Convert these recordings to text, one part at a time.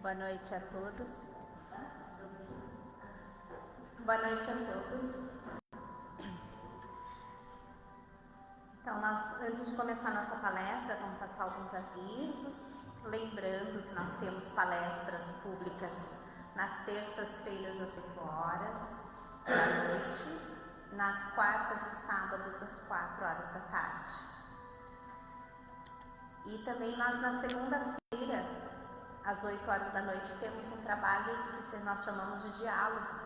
Boa noite a todos. Boa noite a todos. Então, antes de começar nossa palestra, vamos passar alguns avisos. Lembrando que nós temos palestras públicas nas terças-feiras às 8 horas da noite, nas quartas e sábados às 4 horas da tarde. E também nós na segunda-feira, às 8 horas da noite, temos um trabalho que nós chamamos de diálogo.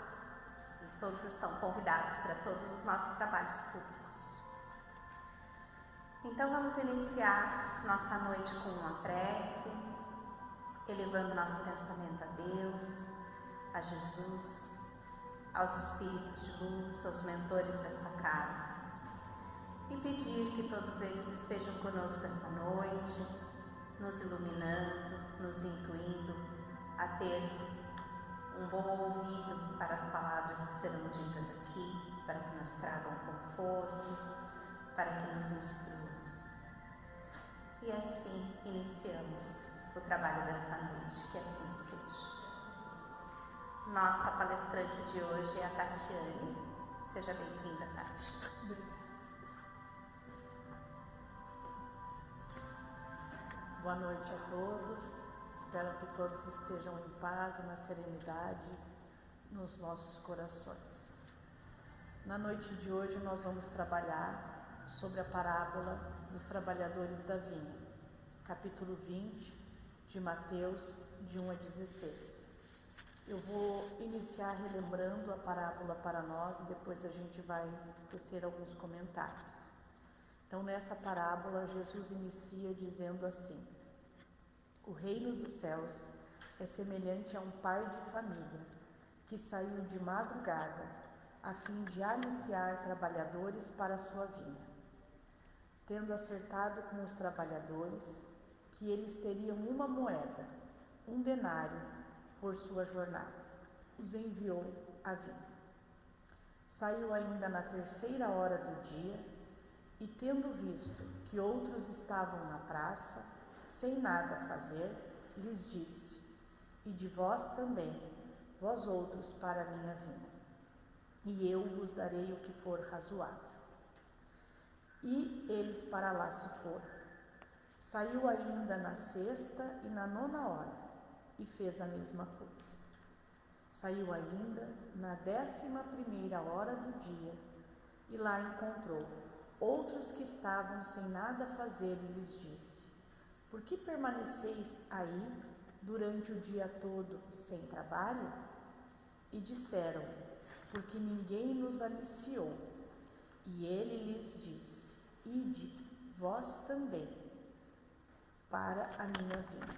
E todos estão convidados para todos os nossos trabalhos públicos. Então vamos iniciar nossa noite com uma prece, elevando nosso pensamento a Deus, a Jesus, aos espíritos de luz, aos mentores desta casa. E pedir que todos eles estejam conosco esta noite, nos iluminando, nos intuindo a ter um bom ouvido para as palavras que serão ditas aqui, para que nos tragam conforto, para que nos instruam. E assim iniciamos o trabalho desta noite, que assim seja. Nossa palestrante de hoje é a Tatiane. Seja bem-vinda, Tati. Boa noite a todos. Espero que todos estejam em paz e na serenidade nos nossos corações. Na noite de hoje nós vamos trabalhar sobre a parábola dos trabalhadores da vinha, capítulo 20 de Mateus, de 1 a 16. Eu vou iniciar relembrando a parábola para nós e depois a gente vai tecer alguns comentários. Então, nessa parábola, Jesus inicia dizendo assim: o reino dos céus é semelhante a um pai de família que saiu de madrugada a fim de aliciar trabalhadores para a sua vinha. Tendo acertado com os trabalhadores que eles teriam uma moeda, um denário, por sua jornada, os enviou à vinha. Saiu ainda na 3ª hora do dia e, tendo visto que outros estavam na praça, sem nada a fazer, lhes disse: ide vós também, vós outros, para a minha vinha, e eu vos darei o que for razoável. E eles para lá se foram. Saiu ainda na 6ª e na 9ª hora, e fez a mesma coisa. Saiu ainda na 11ª hora do dia, e lá encontrou outros que estavam sem nada a fazer, e lhes disse: por que permaneceis aí durante o dia todo sem trabalho? E disseram: porque ninguém nos aliciou. E ele lhes disse: ide vós também para a minha vinha.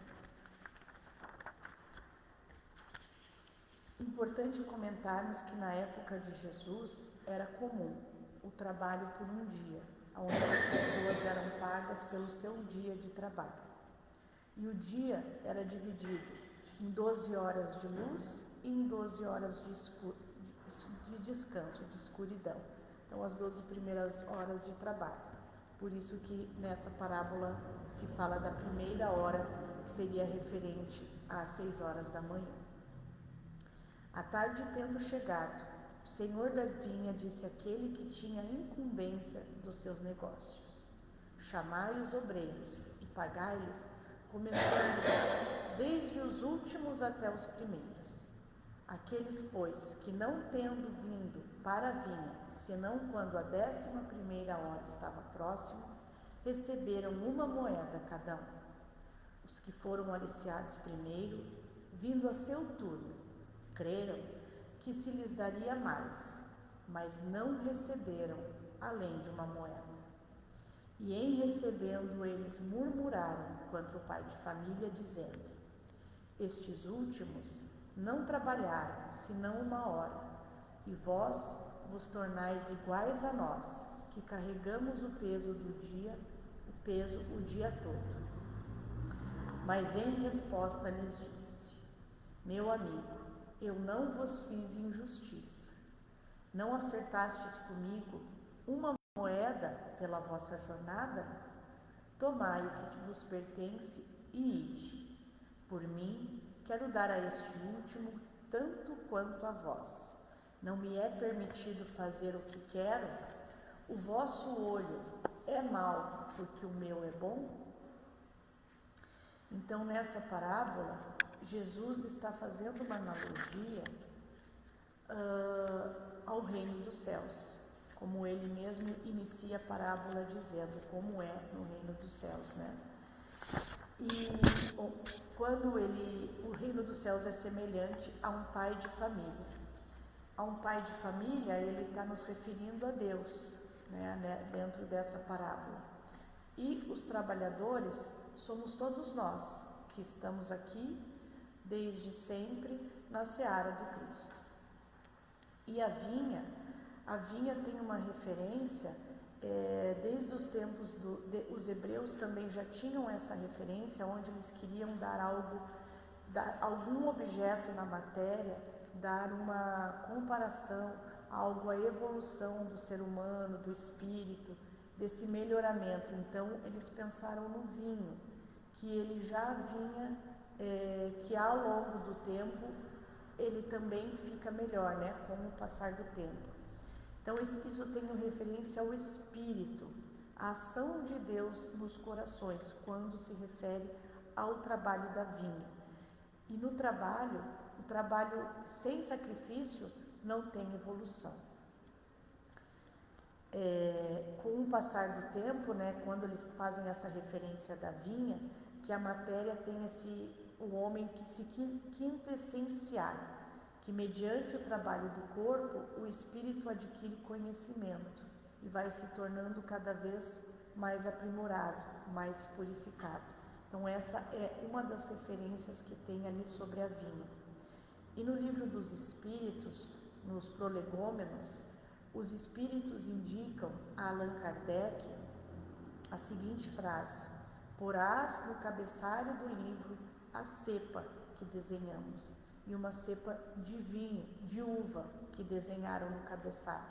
Importante comentarmos que na época de Jesus era comum o trabalho por um dia, onde as pessoas eram pagas pelo seu dia de trabalho. E o dia era dividido em 12 horas de luz e em 12 horas de descanso, de escuridão. Então, as 12 primeiras horas de trabalho. Por isso que nessa parábola se fala da primeira hora, que seria referente às 6 horas da manhã. À tarde, tendo chegado, o senhor da vinha disse àquele que tinha incumbência dos seus negócios: chamai os obreiros e pagai-lhes, começando desde os últimos até os primeiros. Aqueles, pois, que não tendo vindo para a vinha, senão quando a 11ª hora estava próxima, receberam uma moeda cada um. Os que foram aliciados primeiro, vindo a seu turno, creram que se lhes daria mais, mas não receberam além de uma moeda. E em recebendo eles murmuraram contra o pai de família, dizendo: estes últimos não trabalharam senão uma hora, e vós vos tornais iguais a nós, que carregamos o peso o dia todo. Mas em resposta lhes disse: meu amigo, eu não vos fiz injustiça. Não acertastes comigo uma moeda pela vossa jornada? Tomai o que vos pertence e ide. Por mim, quero dar a este último tanto quanto a vós. Não me é permitido fazer o que quero? O vosso olho é mau porque o meu é bom? Então, nessa parábola, Jesus está fazendo uma analogia ao reino dos céus, como ele mesmo inicia a parábola dizendo como é no reino dos céus, né? E quando o reino dos céus é semelhante a um pai de família. A um pai de família, ele está nos referindo a Deus, né, dentro dessa parábola. E os trabalhadores somos todos nós, que estamos aqui desde sempre na seara do Cristo. E a vinha tem uma referência, desde os tempos os hebreus também já tinham essa referência, onde eles queriam dar algum objeto na matéria, dar uma comparação, algo à evolução do ser humano, do espírito, desse melhoramento. Então eles pensaram no vinho, que ele já vinha, que ao longo do tempo ele também fica melhor, né, com o passar do tempo. Então isso tem uma referência ao espírito, a ação de Deus nos corações, quando se refere ao trabalho da vinha. E no trabalho, o trabalho sem sacrifício não tem evolução. Com o passar do tempo, né, quando eles fazem essa referência da vinha, que a matéria tem o homem que se quintessenciar, que mediante o trabalho do corpo, o espírito adquire conhecimento e vai se tornando cada vez mais aprimorado, mais purificado. Então essa é uma das referências que tem ali sobre a vinha. E no livro dos Espíritos, nos prolegômenos, os Espíritos indicam a Allan Kardec a seguinte frase: porás no cabeçalho do livro a cepa que desenhamos, e uma cepa de vinho, de uva, que desenharam no cabeçalho,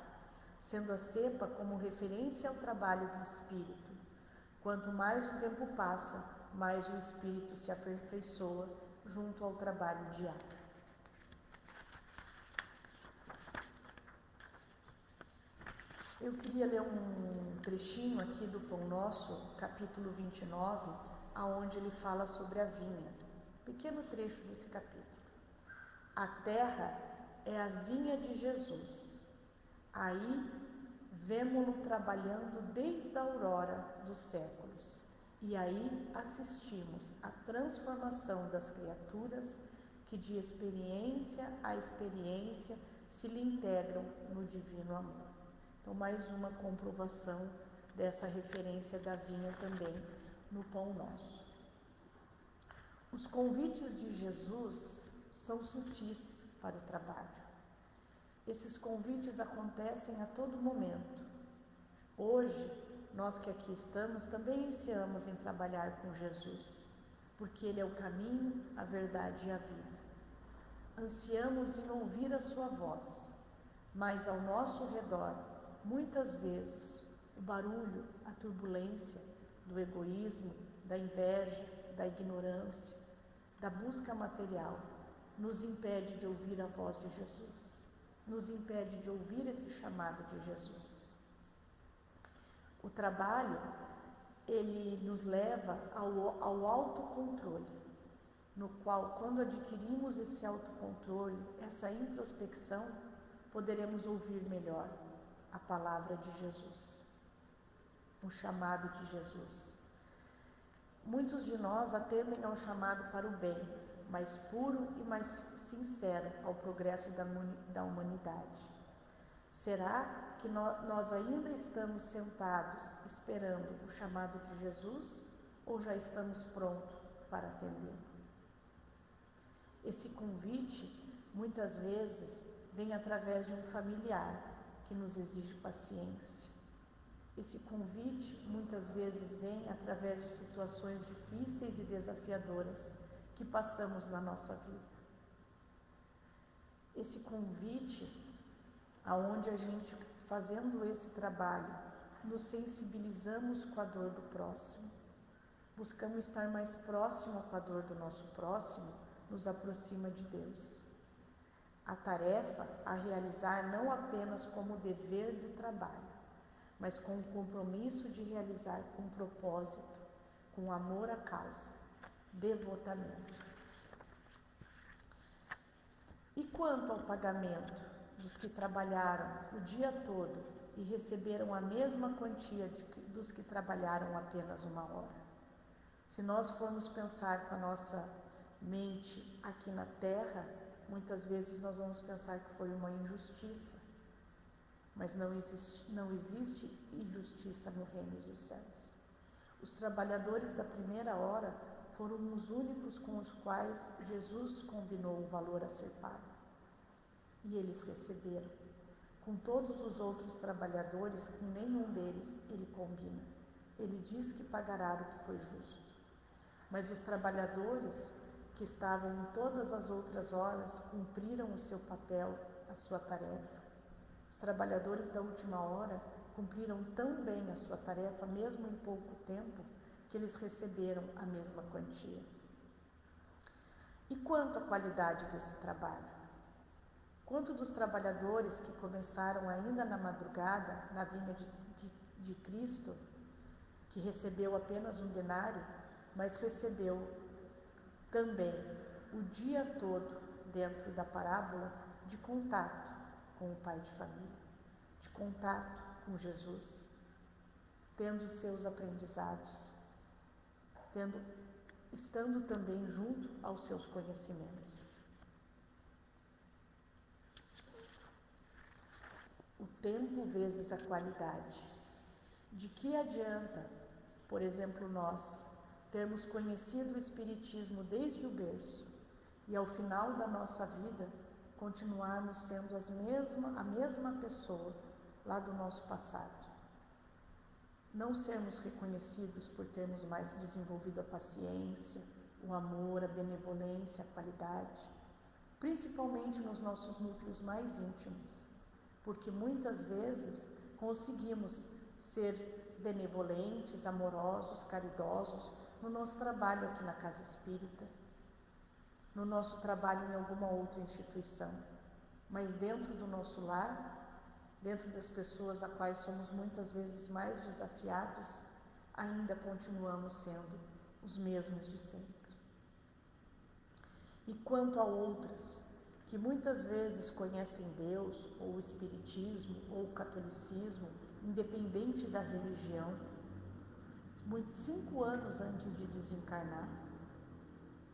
sendo a cepa como referência ao trabalho do espírito. Quanto mais o tempo passa, mais o espírito se aperfeiçoa junto ao trabalho diário. Eu queria ler um trechinho aqui do Pão Nosso, capítulo 29, aonde ele fala sobre a vinha. Pequeno trecho desse capítulo. A terra é a vinha de Jesus. Aí vemo-lo trabalhando desde a aurora dos séculos. E aí assistimos à transformação das criaturas que de experiência a experiência se lhe integram no divino amor. Então, mais uma comprovação dessa referência da vinha também no Pão Nosso. Os convites de Jesus são sutis para o trabalho. Esses convites acontecem a todo momento. Hoje, nós que aqui estamos também ansiamos em trabalhar com Jesus, porque Ele é o caminho, a verdade e a vida. Ansiamos em ouvir a sua voz, mas ao nosso redor, muitas vezes, o barulho, a turbulência do egoísmo, da inveja, da ignorância, da busca material, nos impede de ouvir a voz de Jesus, nos impede de ouvir esse chamado de Jesus. O trabalho, ele nos leva ao autocontrole, no qual, quando adquirimos esse autocontrole, essa introspecção, poderemos ouvir melhor a palavra de Jesus, o chamado de Jesus. Muitos de nós atendem ao chamado para o bem, mais puro e mais sincero ao progresso da humanidade. Será que nós ainda estamos sentados esperando o chamado de Jesus ou já estamos prontos para atendê-lo? Esse convite, muitas vezes, vem através de um familiar que nos exige paciência. Esse convite, muitas vezes, vem através de situações difíceis e desafiadoras que passamos na nossa vida. Esse convite, aonde a gente, fazendo esse trabalho, nos sensibilizamos com a dor do próximo, buscamos estar mais próximo com a dor do nosso próximo, nos aproxima de Deus. A tarefa a realizar não apenas como dever do trabalho, mas com o compromisso de realizar com propósito, com amor à causa, devotamente. E quanto ao pagamento dos que trabalharam o dia todo e receberam a mesma quantia dos que trabalharam apenas uma hora? Se nós formos pensar com a nossa mente aqui na Terra, muitas vezes nós vamos pensar que foi uma injustiça, mas não existe injustiça no reino dos céus. Os trabalhadores da primeira hora foram os únicos com os quais Jesus combinou o valor a ser pago. E eles receberam. Com todos os outros trabalhadores, com nenhum deles ele combina. Ele diz que pagará o que foi justo. Mas os trabalhadores que estavam em todas as outras horas cumpriram o seu papel, a sua tarefa. Os trabalhadores da última hora cumpriram tão bem a sua tarefa, mesmo em pouco tempo, que eles receberam a mesma quantia. E quanto à qualidade desse trabalho? Quanto dos trabalhadores que começaram ainda na madrugada, na vinda de Cristo, que recebeu apenas um denário, mas recebeu também o dia todo dentro da parábola de contato com o pai de família, de contato com Jesus, tendo seus aprendizados, estando também junto aos seus conhecimentos. O tempo vezes a qualidade. De que adianta, por exemplo, nós termos conhecido o Espiritismo desde o berço e ao final da nossa vida continuarmos sendo a mesma pessoa lá do nosso passado? Não sermos reconhecidos por termos mais desenvolvido a paciência, o amor, a benevolência, a qualidade, principalmente nos nossos núcleos mais íntimos, porque muitas vezes conseguimos ser benevolentes, amorosos, caridosos no nosso trabalho aqui na Casa Espírita, no nosso trabalho em alguma outra instituição, mas dentro do nosso lar, dentro das pessoas a quais somos muitas vezes mais desafiados, ainda continuamos sendo os mesmos de sempre. E quanto a outras, que muitas vezes conhecem Deus, ou o Espiritismo, ou o Catolicismo, independente da religião, 5 anos antes de desencarnar,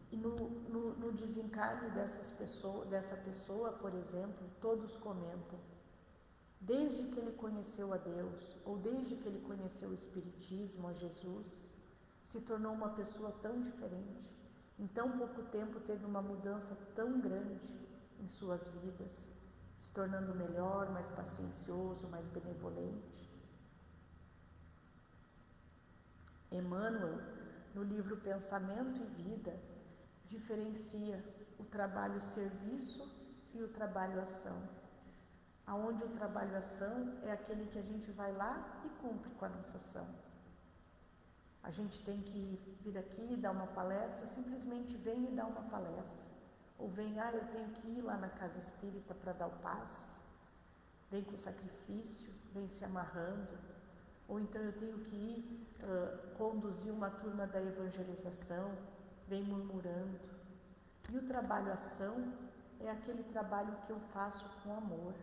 e no desencarne dessa pessoa, por exemplo, todos comentam, desde que ele conheceu a Deus, ou desde que ele conheceu o Espiritismo, a Jesus, se tornou uma pessoa tão diferente. Em tão pouco tempo teve uma mudança tão grande em suas vidas, se tornando melhor, mais paciencioso, mais benevolente. Emmanuel, no livro Pensamento e Vida, diferencia o trabalho-serviço e o trabalho-ação. Aonde o trabalho-ação é aquele que a gente vai lá e cumpre com a nossa ação. A gente tem que vir aqui e dar uma palestra, simplesmente vem e dá uma palestra. Ou vem, eu tenho que ir lá na Casa Espírita para dar o passe. Vem com sacrifício, vem se amarrando. Ou então eu tenho que ir conduzir uma turma da evangelização, vem murmurando. E o trabalho-ação é aquele trabalho que eu faço com amor,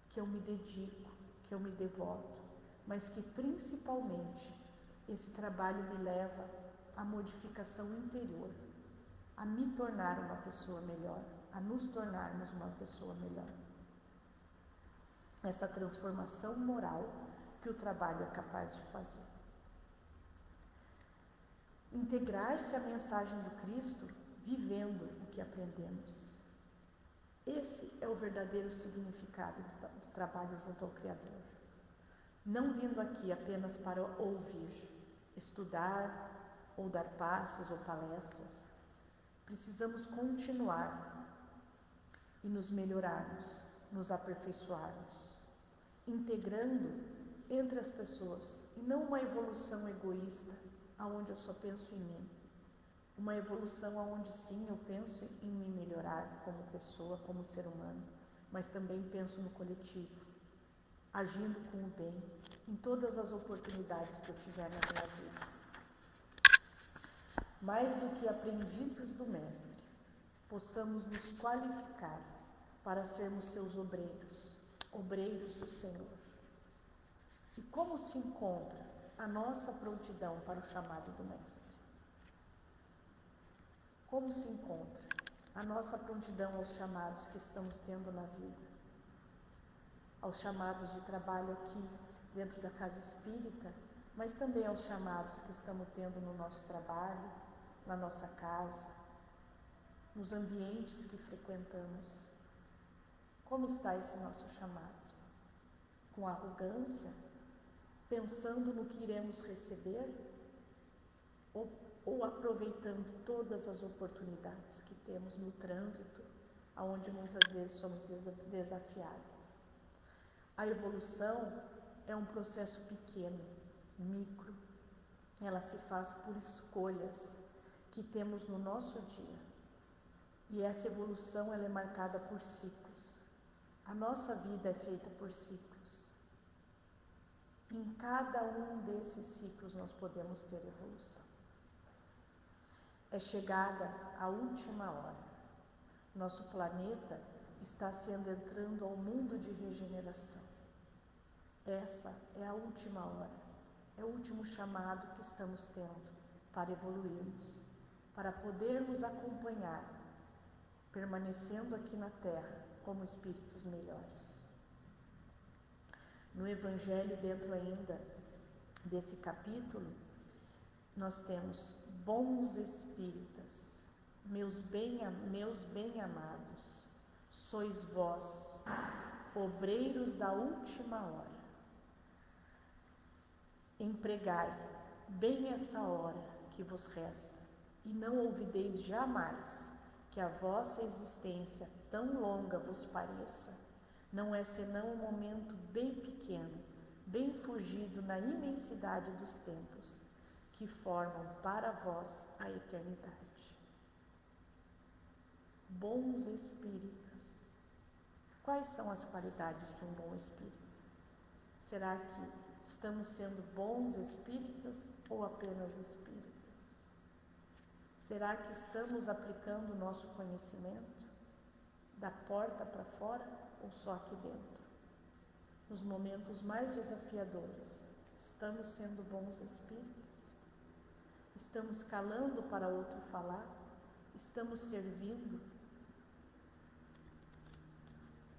que eu me dedico, que eu me devoto, mas que principalmente esse trabalho me leva à modificação interior, a me tornar uma pessoa melhor, a nos tornarmos uma pessoa melhor. Essa transformação moral que o trabalho é capaz de fazer. Integrar-se à mensagem do Cristo, vivendo o que aprendemos. Esse é o verdadeiro significado do trabalho junto ao Criador. Não vindo aqui apenas para ouvir, estudar ou dar passes ou palestras. Precisamos continuar e nos melhorarmos, nos aperfeiçoarmos, integrando entre as pessoas e não uma evolução egoísta, aonde eu só penso em mim, Uma evolução onde sim, eu penso em me melhorar como pessoa, como ser humano, mas também penso no coletivo, agindo com o bem em todas as oportunidades que eu tiver na minha vida. Mais do que aprendizes do Mestre, possamos nos qualificar para sermos seus obreiros, obreiros do Senhor. E como se encontra a nossa prontidão para o chamado do Mestre? Como se encontra a nossa prontidão aos chamados que estamos tendo na vida? Aos chamados de trabalho aqui dentro da casa espírita, mas também aos chamados que estamos tendo no nosso trabalho, na nossa casa, nos ambientes que frequentamos. Como está esse nosso chamado? Com arrogância, pensando no que iremos receber, ou aproveitando todas as oportunidades que temos no trânsito, aonde muitas vezes somos desafiados? A evolução é um processo pequeno, micro. Ela se faz por escolhas que temos no nosso dia. E essa evolução ela é marcada por ciclos. A nossa vida é feita por ciclos. Em cada um desses ciclos nós podemos ter evolução. É chegada a última hora. Nosso planeta está entrando ao mundo de regeneração. Essa é a última hora, é o último chamado que estamos tendo para evoluirmos, para podermos acompanhar, permanecendo aqui na Terra como espíritos melhores. No Evangelho, dentro ainda desse capítulo, nós temos: bons espíritas, meus bem-amados, sois vós, obreiros da última hora. Empregai bem essa hora que vos resta, e não olvideis jamais que a vossa existência tão longa vos pareça, não é senão um momento bem pequeno, bem fugido na imensidade dos tempos, que formam para vós a eternidade. Bons espíritas. Quais são as qualidades de um bom espírita? Será que estamos sendo bons espíritas ou apenas espíritas? Será que estamos aplicando o nosso conhecimento da porta para fora ou só aqui dentro? Nos momentos mais desafiadores, estamos sendo bons espíritas? Estamos calando para outro falar? Estamos servindo?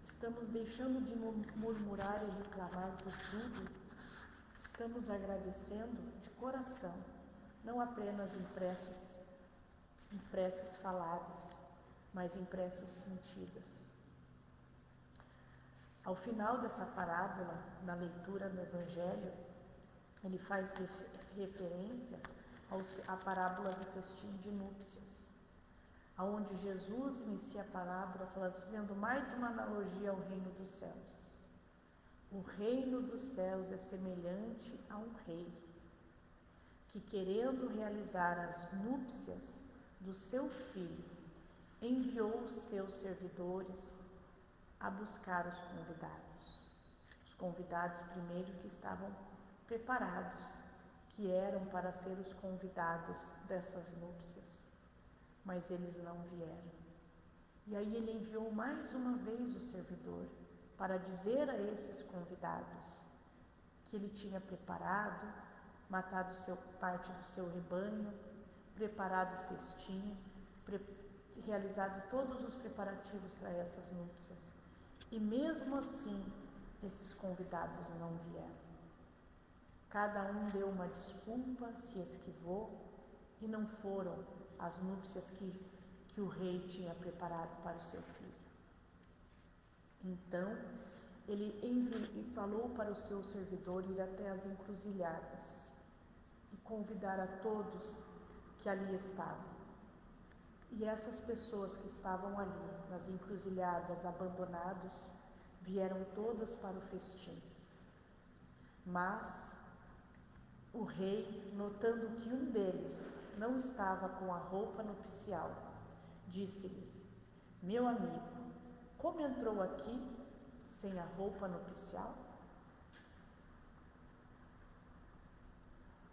Estamos deixando de murmurar e reclamar por tudo? Estamos agradecendo de coração, não apenas em preces faladas, mas em preces sentidas. Ao final dessa parábola, na leitura no Evangelho, ele faz referência à parábola do festim de núpcias, onde Jesus inicia a parábola fazendo mais uma analogia ao reino dos céus. O reino dos céus é semelhante a um rei que, querendo realizar as núpcias do seu filho, enviou os seus servidores a buscar os convidados. Os convidados primeiro que estavam preparados, que eram para ser os convidados dessas núpcias, mas eles não vieram. E aí ele enviou mais uma vez o servidor para dizer a esses convidados que ele tinha preparado, matado parte do seu rebanho, preparado o festim, realizado todos os preparativos para essas núpcias. E mesmo assim, esses convidados não vieram. Cada um deu uma desculpa, se esquivou, e não foram as núpcias que o rei tinha preparado para o seu filho. Então, ele falou para o seu servidor ir até as encruzilhadas e convidar a todos que ali estavam. E essas pessoas que estavam ali, nas encruzilhadas, abandonados, vieram todas para o festim. Mas o rei, notando que um deles não estava com a roupa nupcial, disse-lhes: Meu amigo, como entrou aqui sem a roupa nupcial?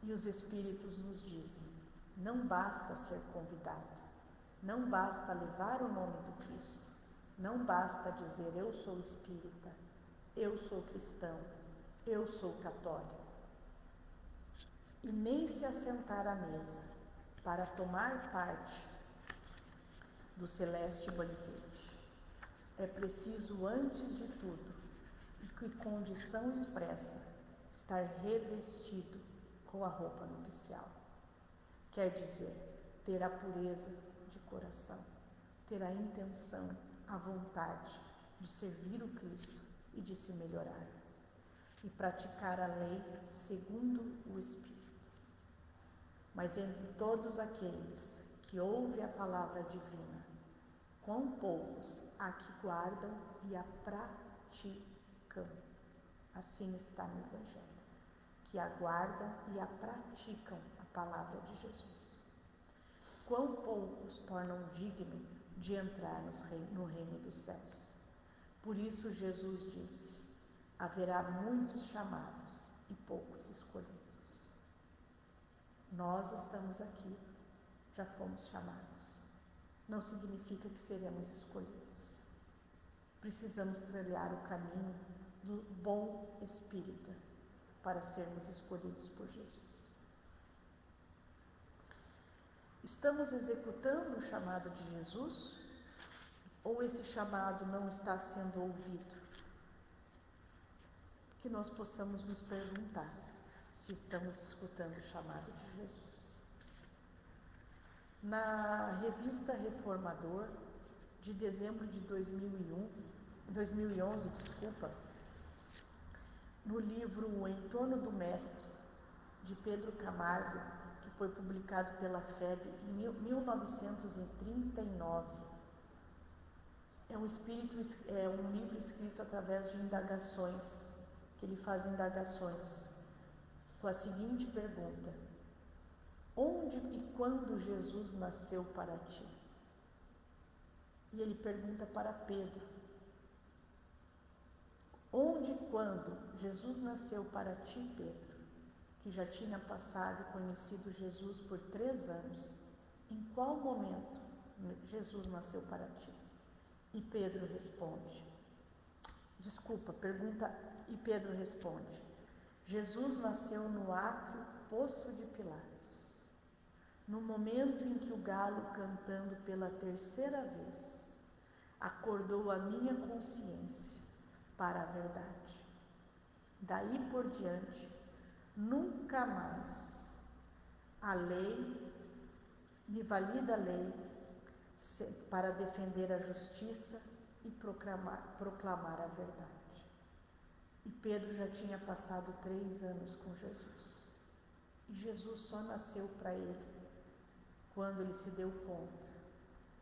E os Espíritos nos dizem: não basta ser convidado, não basta levar o nome do Cristo, não basta dizer eu sou espírita, eu sou cristão, eu sou católico. E nem se assentar à mesa para tomar parte do celeste banquete. É preciso, antes de tudo, e que condição expressa, estar revestido com a roupa nupcial. Quer dizer, ter a pureza de coração, ter a intenção, a vontade de servir o Cristo e de se melhorar, e praticar a lei segundo o Espírito. Mas entre todos aqueles que ouvem a palavra divina, quão poucos há que guardam e a praticam. Assim está no Evangelho, que aguardam e a praticam a palavra de Jesus. Quão poucos tornam digno de entrar no reino dos céus. Por isso Jesus disse: haverá muitos chamados e poucos escolhidos. Nós estamos aqui, já fomos chamados. Não significa que seremos escolhidos. Precisamos trilhar o caminho do bom espírita para sermos escolhidos por Jesus. Estamos executando o chamado de Jesus ou esse chamado não está sendo ouvido? Que nós possamos nos perguntar se estamos escutando o chamado de Jesus. Na revista Reformador, de dezembro de 2011, no livro O Entorno do Mestre, de Pedro Camargo, que foi publicado pela FEB em 1939, é um livro escrito através de indagações, que ele faz indagações com a seguinte pergunta: onde e quando Jesus nasceu para ti? E ele pergunta para Pedro: onde e quando Jesus nasceu para ti, Pedro, que já tinha passado e conhecido Jesus por 3 anos, em qual momento Jesus nasceu para ti? E Pedro responde, Jesus nasceu no átrio Poço de Pilatos, no momento em que o galo, cantando pela 3ª vez, acordou a minha consciência para a verdade. Daí por diante, nunca mais a lei, me valida a lei para defender a justiça e proclamar a verdade. E Pedro já tinha passado 3 anos com Jesus. E Jesus só nasceu para ele quando ele se deu conta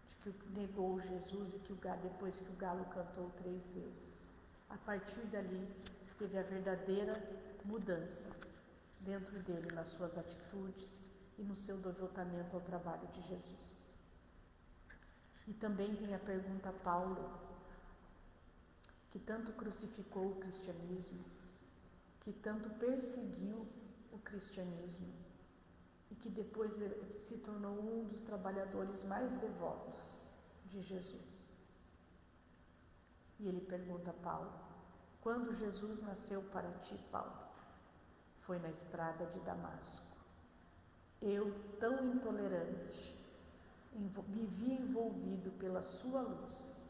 de que negou Jesus e que depois que o galo cantou 3 vezes. A partir dali, teve a verdadeira mudança dentro dele, nas suas atitudes e no seu devotamento ao trabalho de Jesus. E também tem a pergunta a Paulo, que tanto crucificou o cristianismo, que tanto perseguiu o cristianismo e que depois se tornou um dos trabalhadores mais devotos de Jesus. E ele pergunta a Paulo: quando Jesus nasceu para ti, Paulo? Foi na estrada de Damasco. Eu, tão intolerante, me vi envolvido pela sua luz.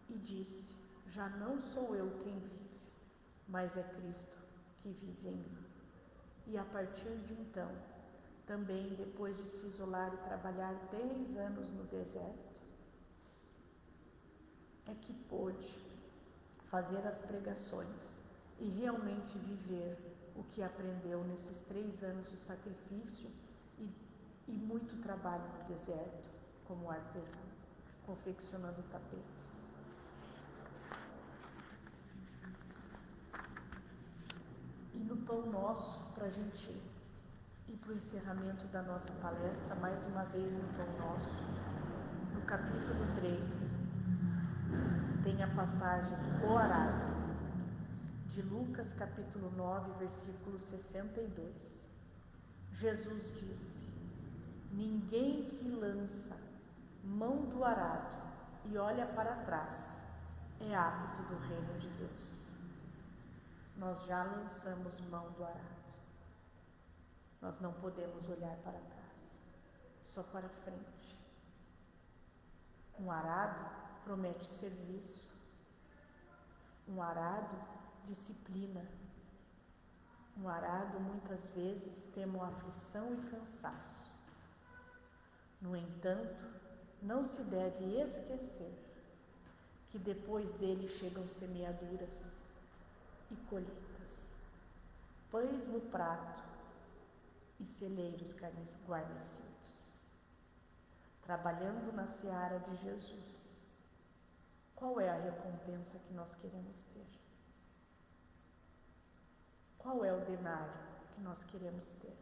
E disse: já não sou eu quem vive, mas é Cristo que vive em mim. E a partir de então, também depois de se isolar e trabalhar 10 anos no deserto, é que pôde fazer as pregações e realmente viver o que aprendeu nesses 3 anos de sacrifício e muito trabalho no deserto como artesão, confeccionando tapetes. E no Pão Nosso, para a gente E para o encerramento da nossa palestra, mais uma vez no Pão Nosso, no capítulo 3, tem a passagem O Arado, de Lucas capítulo 9, versículo 62. Jesus disse: ninguém que lança mão do arado e olha para trás é apto do reino de Deus. Nós já lançamos mão do arado. Nós não podemos olhar para trás, só para frente. Um arado promete serviço. Um arado, disciplina. Um arado, muitas vezes, temo aflição e cansaço. No entanto, não se deve esquecer que depois dele chegam semeaduras e colheitas, pães no prato e celeiros guarnecidos. Trabalhando na seara de Jesus, qual é a recompensa que nós queremos ter? Qual é o denário que nós queremos ter?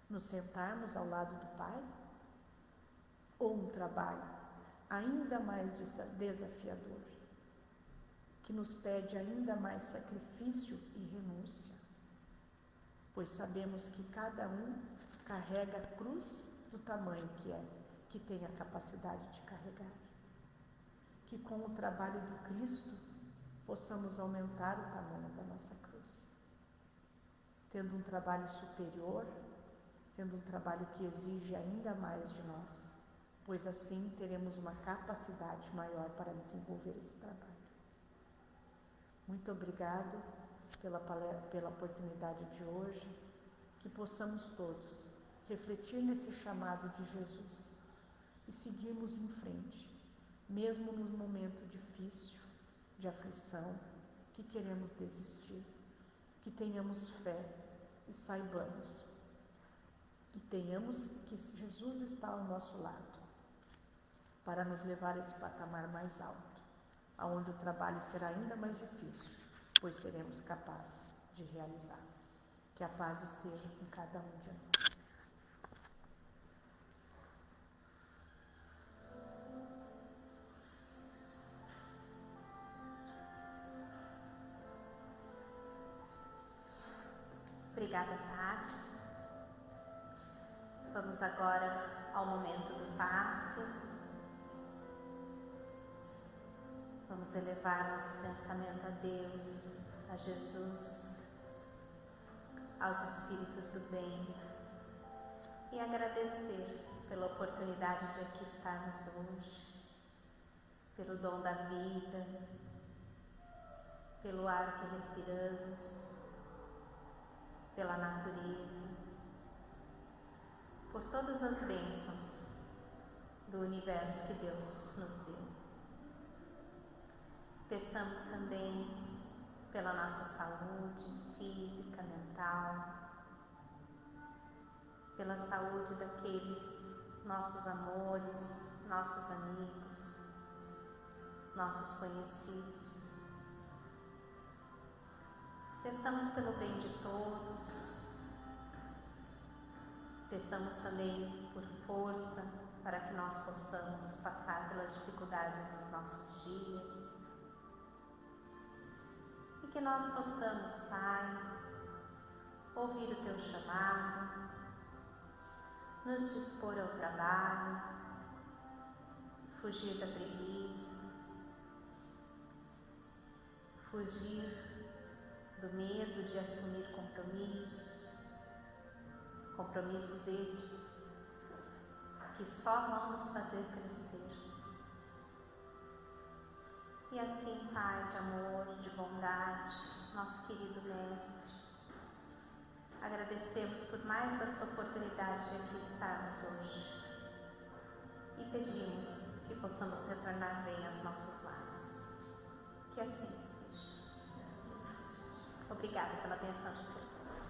Nos sentarmos ao lado do Pai? Ou um trabalho ainda mais desafiador, que nos pede ainda mais sacrifício e renúncia? Pois sabemos que cada um carrega a cruz do tamanho que é, que tem a capacidade de carregar. Que com o trabalho do Cristo possamos aumentar o tamanho da nossa cruz, tendo um trabalho superior, tendo um trabalho que exige ainda mais de nós, pois assim teremos uma capacidade maior para desenvolver esse trabalho. Muito obrigado pela oportunidade de hoje, que possamos todos refletir nesse chamado de Jesus e seguirmos em frente, mesmo no momento difícil, de aflição, que queremos desistir, que tenhamos fé e saibamos que Jesus está ao nosso lado para nos levar a esse patamar mais alto, aonde o trabalho será ainda mais difícil, pois seremos capazes de realizar. Que a paz esteja com cada um de nós. Obrigada, Tati. Vamos agora ao momento do passe. Vamos elevar nosso pensamento a Deus, a Jesus, aos espíritos do bem e agradecer pela oportunidade de aqui estarmos hoje, pelo dom da vida, pelo ar que respiramos, pela natureza, por todas as bênçãos do universo que Deus nos deu. Peçamos também pela nossa saúde física, mental, pela saúde daqueles nossos amores, nossos amigos, nossos conhecidos. Peçamos pelo bem de todos. Peçamos também por força para que nós possamos passar pelas dificuldades dos nossos dias. E que nós possamos, Pai, ouvir o Teu chamado, nos dispor ao trabalho, fugir da preguiça, fugir do medo de assumir compromissos estes que só vão nos fazer crescer. E assim, Pai de amor, de bondade, nosso querido Mestre, agradecemos por mais dessa oportunidade de aqui estarmos hoje e pedimos que possamos retornar bem aos nossos lares. Que assim seja. Obrigada pela atenção de todos.